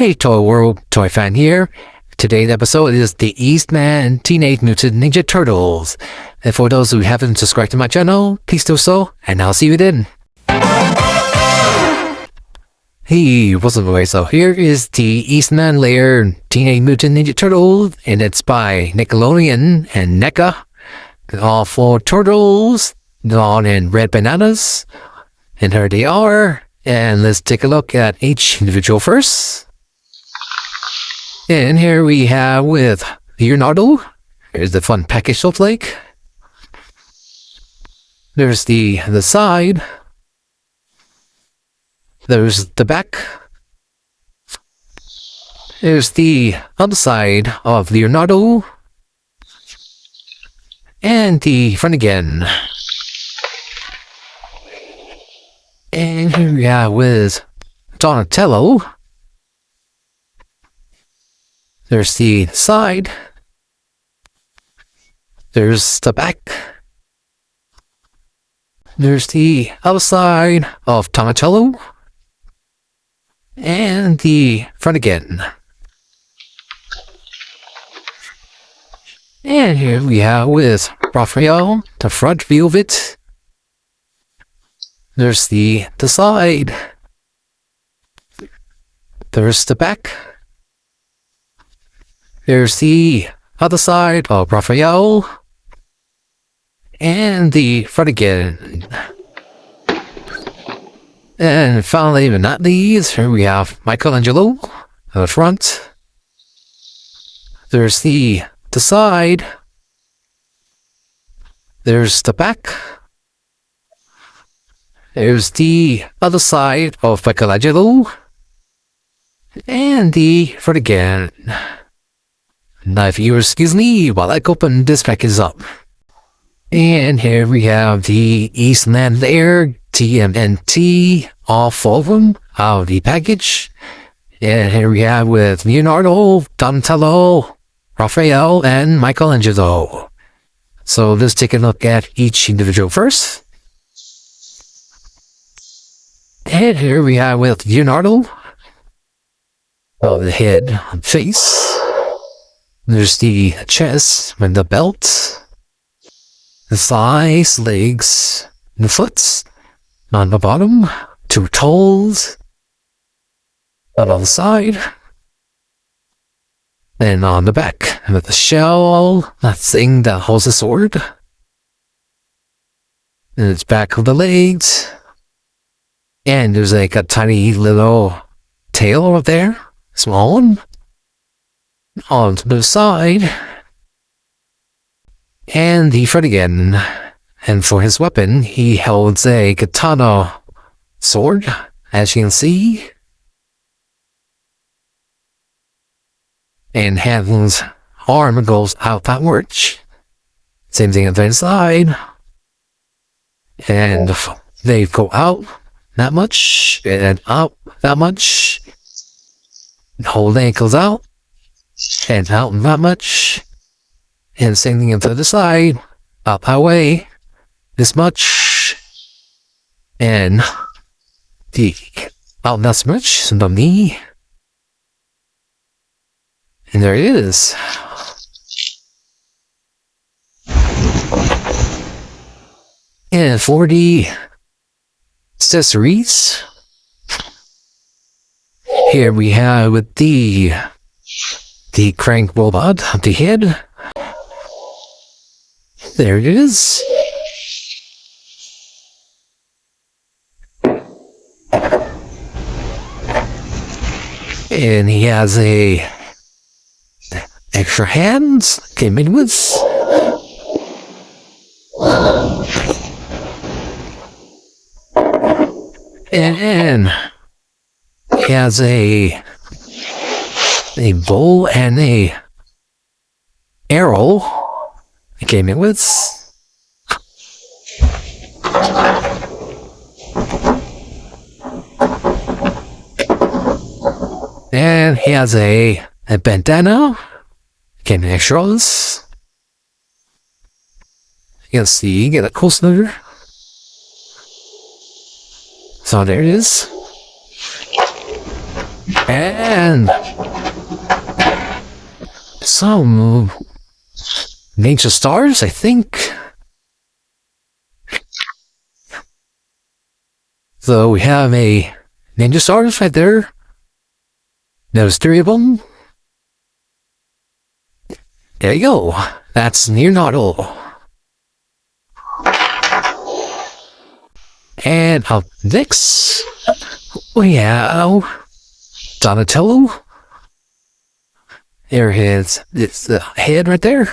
Hey Toy World, Toy Fan here. Today's episode is the Eastman Teenage Mutant Ninja Turtles. And for those who haven't subscribed to my channel, please do so, and I'll see you then. Hey, what's up guys? So here is the Eastman Laired Teenage Mutant Ninja Turtles, and it's by Nickelodeon and NECA. All 4 turtles, drawn in red bananas. And here they are. And let's take a look at each individual first. And here we have with Leonardo. Here's the fun package looks like. There's the side. There's the back. There's the other side of Leonardo. And the front again. And here we are with Donatello. There's the side. There's the back. There's the other side of Donatello. And the front again. And here we are with Raphael, the front view of it. There's the side. There's the back. There's the other side of Raphael. And the front again. And finally, but not least, here we have Michelangelo at the front. There's the side. There's the back. There's the other side of Michelangelo. And the front again. Now if you excuse me while I open this package up. And here we have the Eastman Laired TMNT, all 4 of them out of the package. And here we have with Leonardo, Donatello, Raphael, and Michelangelo. So let's take a look at each individual first. And here we have with Leonardo. The head and face. There's the chest and the belt. The thighs, legs, and the foot. On the bottom, 2 toes. On the side. And on the back, with the shell, that thing that holds the sword. And it's back of the legs. And there's like a tiny little tail up there. Small one. On to the side. And the front again. And for his weapon, he holds a katana sword, as you can see. And Hanlon's arm goes out backwards. Same thing on the inside. And they go out that much, and out that much. The whole leg goes out, and out that much. And same thing on the other side, up that way, this much. And the out that much, and the knee. And there it is. And for the accessories, here we have with the crank robot on the head. There it is. And he has a extra hands came in with. And he has a bow and a arrow he came in with. And he has a bandana. Came in extras. You can see, get a closer. So there it is. And some nature stars, I think. So we have a ninja stars right there. There's 3 of them. There you go. That's near not all. And up next, we have Donatello. There is it's the head right there.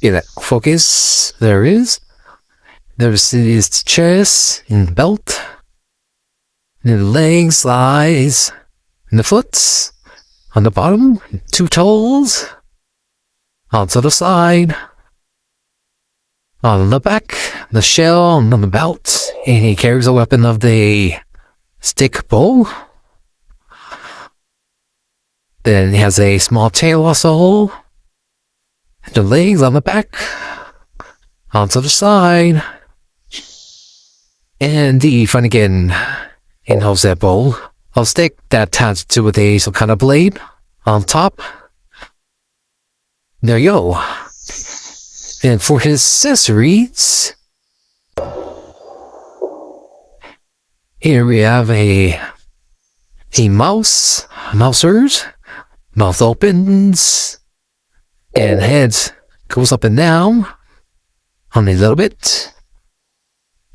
Yeah, that focus. There is. There's his chest and belt. And the legs, eyes, and the foot. On the bottom, 2 toes. On to the side. On the back, the shell on the belt. And he carries a weapon of the stick bow. Then he has a small tail also. The legs on the back. Onto the side. And the front again. And holds that bow. A stick that attached to with a some kind of blade on top. There you go. And for his accessories, here we have a mouse, mousers, mouth opens, and head goes up and down on a little bit,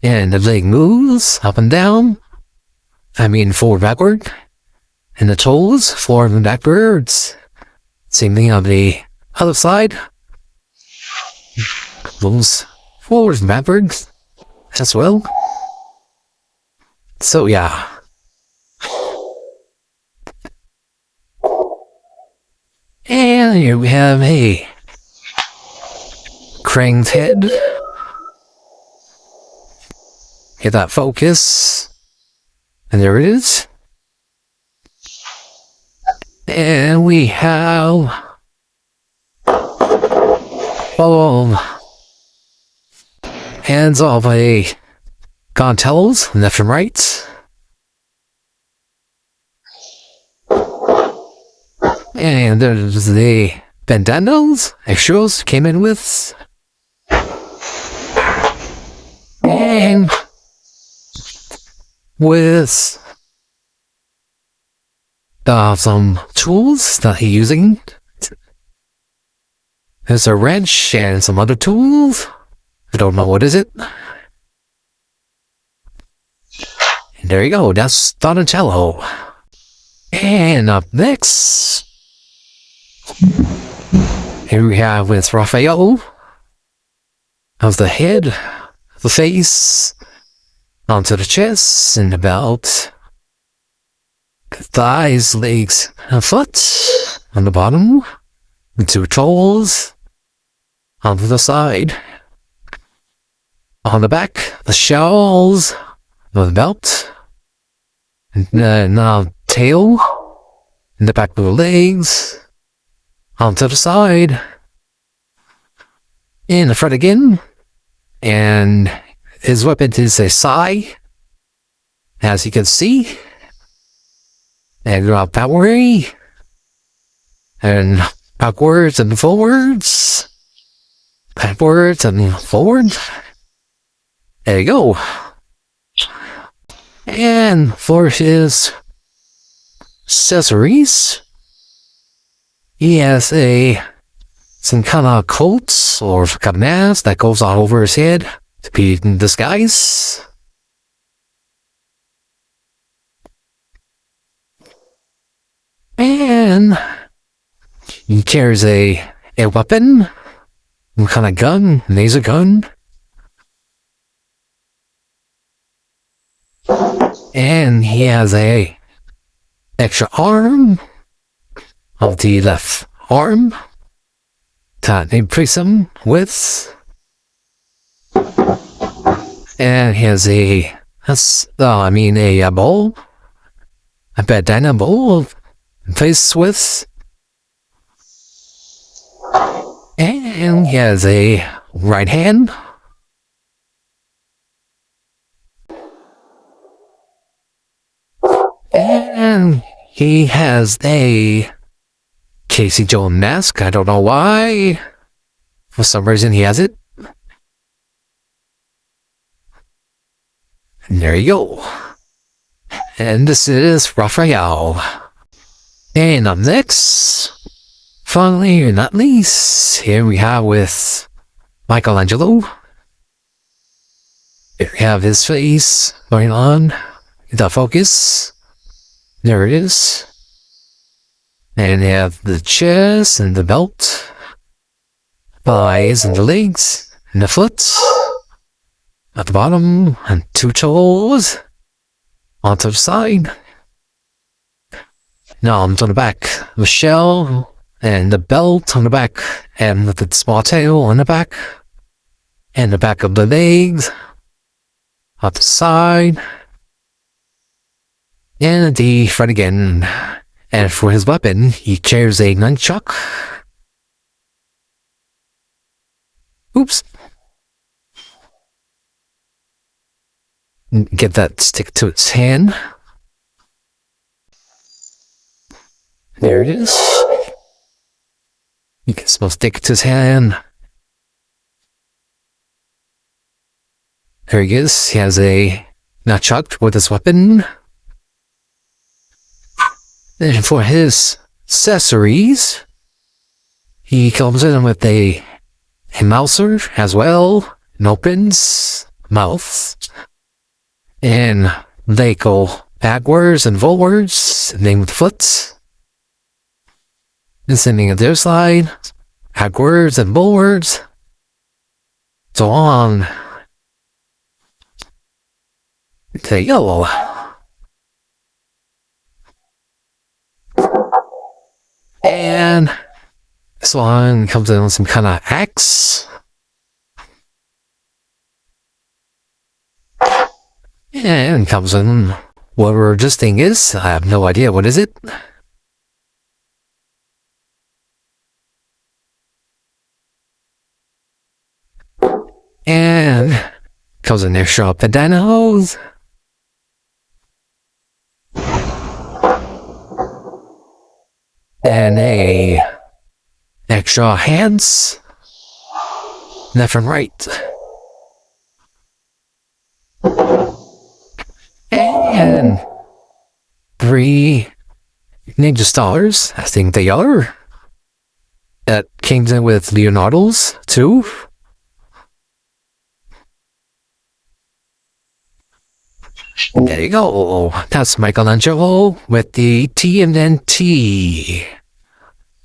and the leg moves up and down, forward, backward, and the toes forward and backwards. Same thing on the other side. Moves forward and backwards as well. So yeah. And here we have a Krang's head. Hit that focus. And there it is. And we have hands of a Gontellos, left and right. And there's the bandanas, extras came in with. And with some tools that he's using. There's a wrench and some other tools. I don't know what is it. And there you go, that's Donatello. And up next, here we have with Raphael. How's the head, the face, onto the chest, and the belt. The thighs, legs, and foot on the bottom. The 2 toes onto the side. On the back, the shells, the belt, and now tail, and the back of the legs, onto the side, in the front again, and his weapon is a sai, as you can see, and backward, and backwards and forwards, backwards and forward. There you go. And for his accessories, he has some kind of coat or kind of mask that goes all over his head to be in disguise. And he carries a weapon, some kind of gun, laser gun. And he has a extra arm of the left arm that they prick him with. And he has a bowl, a bandana bowl face with. And he has a right hand. And he has a Casey Jones mask. I don't know why. For some reason he has it. And there you go. And this is Raphael. And up next, finally and not least, here we have with Michelangelo. Here we have his face going on. The focus. There it is. And you have the chest and the belt. The eyes and the legs. And the foot. At the bottom. And 2 toes. Onto the side. Now onto the back. The shell. And the belt on the back. And with the small tail on the back. And the back of the legs. Up the side. And the front again. And for his weapon, he carries a nunchuck. Oops. Get that stick to its hand. There it is. You can still stick to his hand. There he is. He has a nunchuck with his weapon. And for his accessories, he comes in with a mouser as well, and opens mouth, and they go backwards and forwards, name with the foot, and sending it their side, backwards and forwards, so on. There you go. And this one comes in with some kind of axe. And comes in whatever this thing is. I have no idea what is it. And comes in there sharp bandanas. And a extra hands, left and right, and 3 ninja stars. I think they are. That came in with Leonardo's too. There you go. That's Michelangelo with the TMNT.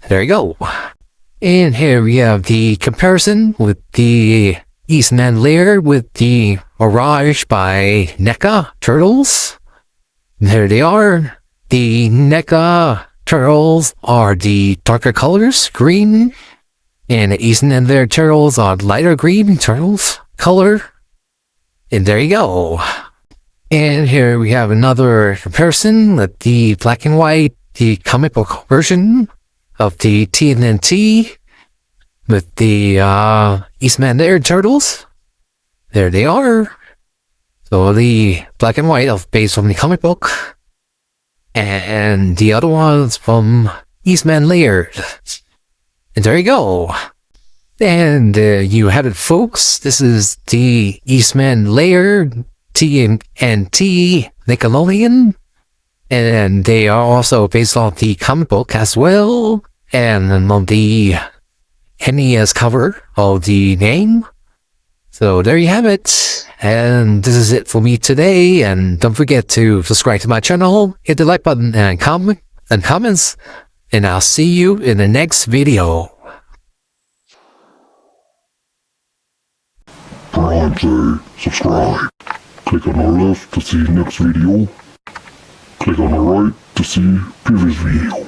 There you go. And here we have the comparison with the Eastman Laired with the Mirage by NECA Turtles. There they are. The NECA Turtles are the darker colors, green. And the Eastman Laired Turtles are lighter green turtles color. And there you go. And here we have another comparison with the black and white, the comic book version of the TMNT with the Eastman Laired Turtles. There they are. So the black and white of based on the comic book, and the other one's from Eastman Laired. And there you go. And you have it, folks. This is the Eastman Laired TMNT Nickelodeon, and they are also based on the comic book as well, and on the NES cover of the name. So there you have it, and this is it for me today. And don't forget to subscribe to my channel, hit the like button and comments, and I'll see you in the next video. Subscribe. Click on the left to see next video. Click on the right to see previous video.